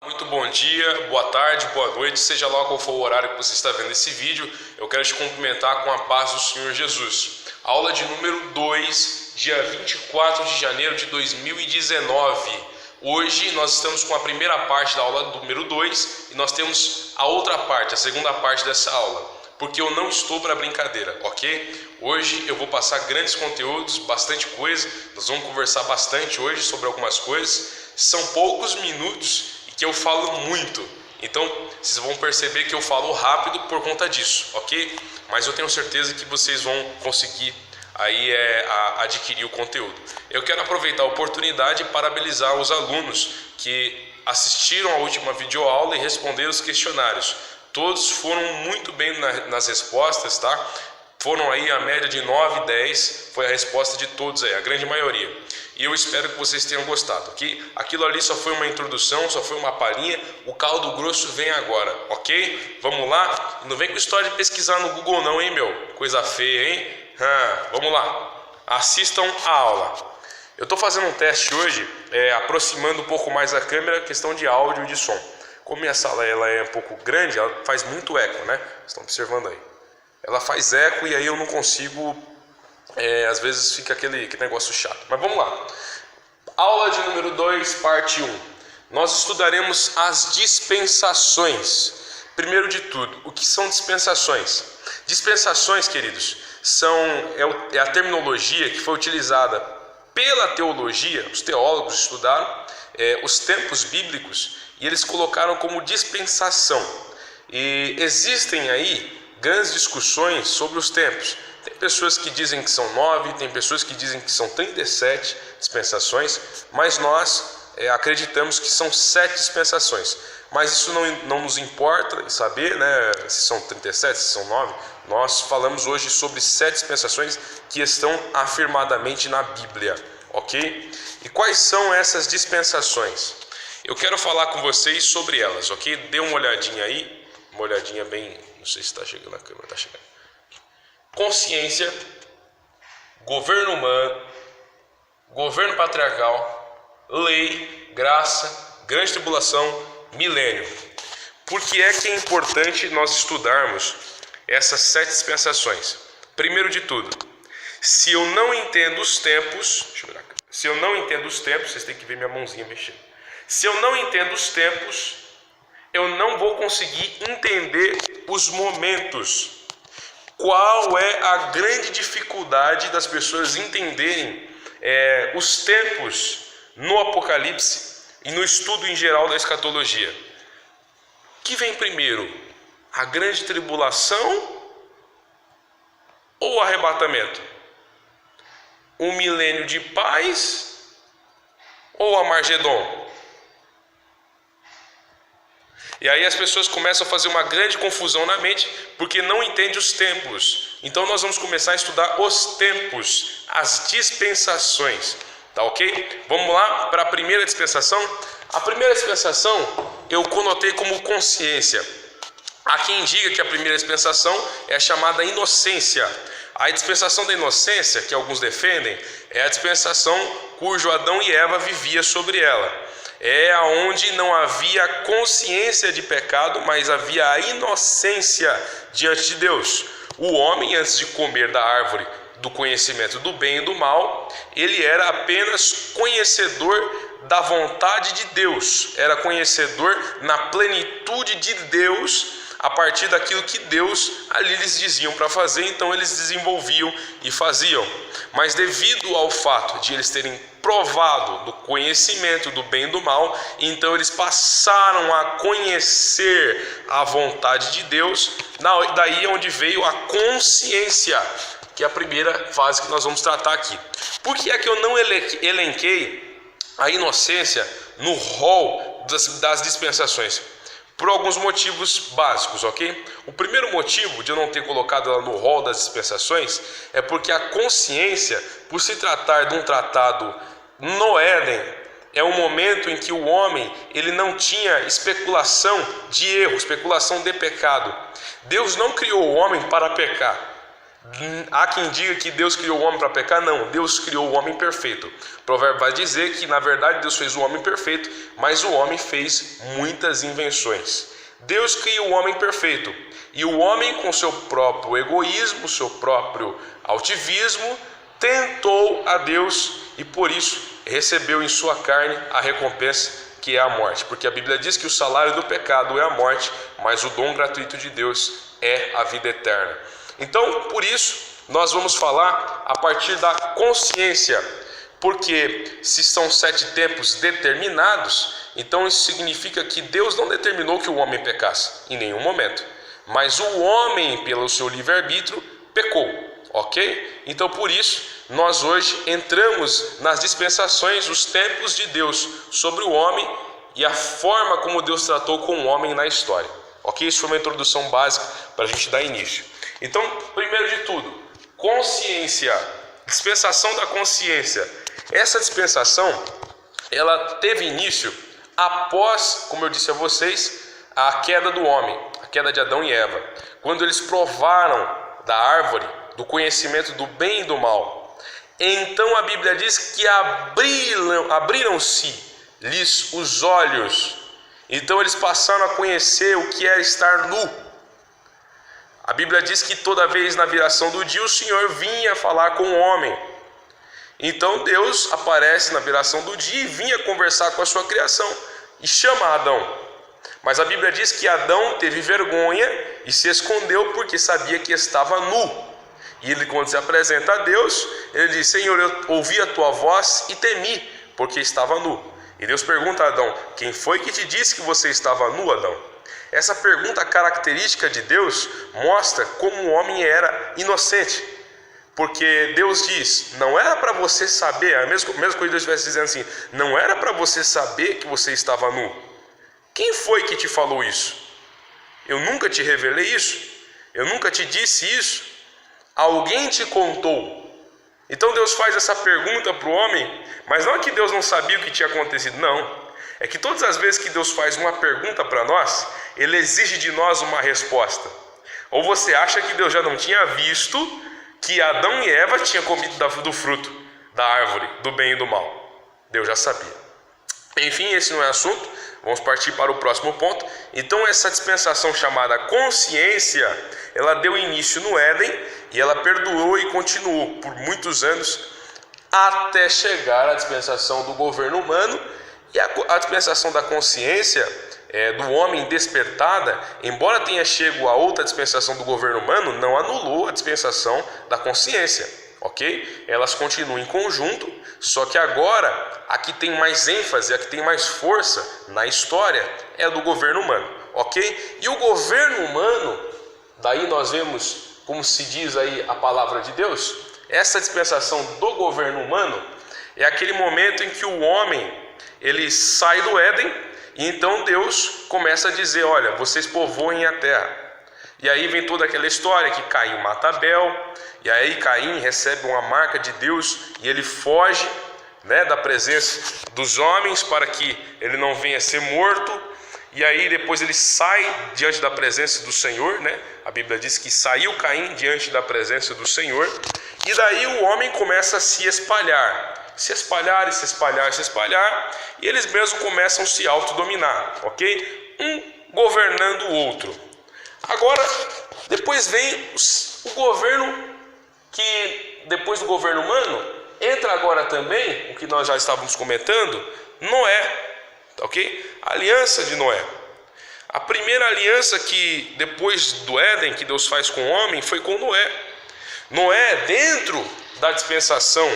Muito bom dia, boa tarde, boa noite, seja lá qual for o horário que você está vendo esse vídeo, eu quero te cumprimentar com a paz do Senhor Jesus. Aula de número 2, dia 24 de janeiro de 2019. Hoje nós estamos com a primeira parte da aula número 2 e nós temos a outra parte, a segunda parte dessa aula, porque eu não estou para brincadeira, ok? Hoje eu vou passar grandes conteúdos, bastante coisa, nós vamos conversar bastante hoje sobre algumas coisas, são poucos minutos que eu falo muito, então vocês vão perceber que eu falo rápido por conta disso, ok? Mas eu tenho certeza que vocês vão conseguir aí adquirir o conteúdo. Eu quero aproveitar a oportunidade e parabenizar os alunos que assistiram a última videoaula e responderam os questionários. Todos foram muito bem nas respostas, tá? Foram aí a média de 9 e 10, foi a resposta de todos aí, a grande maioria. E eu espero que vocês tenham gostado, ok? Aquilo ali só foi uma introdução, só foi uma palhinha, o caldo grosso vem agora, ok? Vamos lá? Não vem com história de pesquisar no Google não, hein, meu? Coisa feia, hein? Vamos lá, assistam a aula. Eu estou fazendo um teste hoje, aproximando um pouco mais a câmera, questão de áudio e de som. Como minha sala ela é um pouco grande, ela faz muito eco, né? Vocês estão observando aí. Ela faz eco e aí eu não consigo... às vezes fica aquele negócio chato. Mas vamos lá. Aula de número 2, parte 1. Nós estudaremos as dispensações. Primeiro de tudo, o que são dispensações? Dispensações, queridos, é a terminologia que foi utilizada pela teologia. Os teólogos estudaram os tempos bíblicos e eles colocaram como dispensação. E existem aí grandes discussões sobre os tempos. Tem pessoas que dizem que são 9, tem pessoas que dizem que são 37 dispensações, mas nós acreditamos que são 7 dispensações. Mas isso não nos importa saber, né, se são 37, se são 9. Nós falamos hoje sobre 7 dispensações que estão afirmadamente na Bíblia, ok? E quais são essas dispensações? Eu quero falar com vocês sobre elas, ok? Dê uma olhadinha aí, uma olhadinha bem... Não sei se está chegando na câmera, está chegando. Consciência, governo humano, governo patriarcal, lei, graça, grande tribulação, milênio. Por que é importante nós estudarmos essas 7 dispensações? Primeiro de tudo, se eu não entendo os tempos, vocês têm que ver minha mãozinha mexendo. Se eu não entendo os tempos, eu não vou conseguir entender os momentos. Qual é a grande dificuldade das pessoas entenderem os tempos no Apocalipse e no estudo em geral da escatologia? O que vem primeiro? A grande tribulação ou o arrebatamento? O milênio de paz ou Armagedon? E aí as pessoas começam a fazer uma grande confusão na mente porque não entendem os tempos. Então nós vamos começar a estudar os tempos, as dispensações, tá ok? Vamos lá para a primeira dispensação. A primeira dispensação eu conotei como consciência. Há quem diga que a primeira dispensação é a chamada inocência. A dispensação da inocência, que alguns defendem, é a dispensação cujo Adão e Eva viviam sobre ela. É onde não havia consciência de pecado, mas havia a inocência diante de Deus. O homem, antes de comer da árvore do conhecimento do bem e do mal, ele era apenas conhecedor da vontade de Deus, era conhecedor na plenitude de Deus, a partir daquilo que Deus ali lhes diziam para fazer, então eles desenvolviam e faziam. Mas devido ao fato de eles terem provado do conhecimento do bem e do mal, então eles passaram a conhecer a vontade de Deus. Daí é onde veio a consciência, que é a primeira fase que nós vamos tratar aqui. Por que é que eu não elenquei a inocência no rol das dispensações? Por alguns motivos básicos, ok? O primeiro motivo de eu não ter colocado ela no rol das dispensações é porque a consciência, por se tratar de um tratado no Éden, é um momento em que o homem ele não tinha especulação de erro, especulação de pecado. Deus não criou o homem para pecar. Há quem diga que Deus criou o homem para pecar. Não, Deus criou o homem perfeito. O provérbio vai dizer que na verdade Deus fez o homem perfeito, mas o homem fez muitas invenções. Deus cria o homem perfeito, e o homem, com seu próprio egoísmo, seu próprio altivismo, tentou a Deus e por isso recebeu em sua carne a recompensa, que é a morte. Porque a Bíblia diz que o salário do pecado é a morte, mas o dom gratuito de Deus é a vida eterna. Então, por isso, nós vamos falar a partir da consciência, porque se são 7 tempos determinados, então isso significa que Deus não determinou que o homem pecasse, em nenhum momento, mas o homem, pelo seu livre-arbítrio, pecou, ok? Então, por isso, nós hoje entramos nas dispensações, os tempos de Deus sobre o homem e a forma como Deus tratou com o homem na história, ok? Isso foi uma introdução básica para a gente dar início. Então, primeiro de tudo, consciência, dispensação da consciência. Essa dispensação, ela teve início após, como eu disse a vocês, a queda do homem, a queda de Adão e Eva. Quando eles provaram da árvore do conhecimento do bem e do mal. Então a Bíblia diz que abriram-se-lhes os olhos. Então eles passaram a conhecer o que era estar nu. A Bíblia diz que toda vez na viração do dia o Senhor vinha falar com o homem. Então Deus aparece na viração do dia e vinha conversar com a sua criação e chama Adão. Mas a Bíblia diz que Adão teve vergonha e se escondeu porque sabia que estava nu. E ele, quando se apresenta a Deus, ele diz: Senhor, eu ouvi a tua voz e temi, porque estava nu. E Deus pergunta a Adão: quem foi que te disse que você estava nu, Adão? Essa pergunta característica de Deus mostra como o homem era inocente. Porque Deus diz: não era para você saber, a mesma coisa que Deus estivesse dizendo assim, não era para você saber que você estava nu. Quem foi que te falou isso? Eu nunca te revelei isso? Eu nunca te disse isso? Alguém te contou? Então Deus faz essa pergunta para o homem, mas não é que Deus não sabia o que tinha acontecido, não. É que todas as vezes que Deus faz uma pergunta para nós, Ele exige de nós uma resposta. Ou você acha que Deus já não tinha visto que Adão e Eva tinham comido do fruto da árvore, do bem e do mal? Deus já sabia. Enfim, esse não é assunto, vamos partir para o próximo ponto. Então essa dispensação chamada consciência, ela deu início no Éden e ela perdurou e continuou por muitos anos até chegar à dispensação do governo humano. E a dispensação da consciência do homem despertada, embora tenha chego a outra dispensação do governo humano, não anulou a dispensação da consciência, ok? Elas continuam em conjunto, só que agora a que tem mais ênfase, a que tem mais força na história é a do governo humano, ok? E o governo humano, daí nós vemos, como se diz aí a palavra de Deus, essa dispensação do governo humano é aquele momento em que o homem ele sai do Éden e então Deus começa a dizer: olha, vocês povoem a terra. E aí vem toda aquela história que Caim mata Abel, e aí Caim recebe uma marca de Deus e ele foge, da presença dos homens para que ele não venha a ser morto. E aí depois ele sai diante da presença do Senhor, A Bíblia diz que saiu Caim diante da presença do Senhor. E daí o homem começa a se espalhar, e eles mesmos começam a se autodominar, ok? Um governando o outro. Agora, depois vem o governo que, depois do governo humano, entra agora também, o que nós já estávamos comentando, Noé, ok? A aliança de Noé. A primeira aliança que, depois do Éden, que Deus faz com o homem, foi com Noé. Noé, dentro da dispensação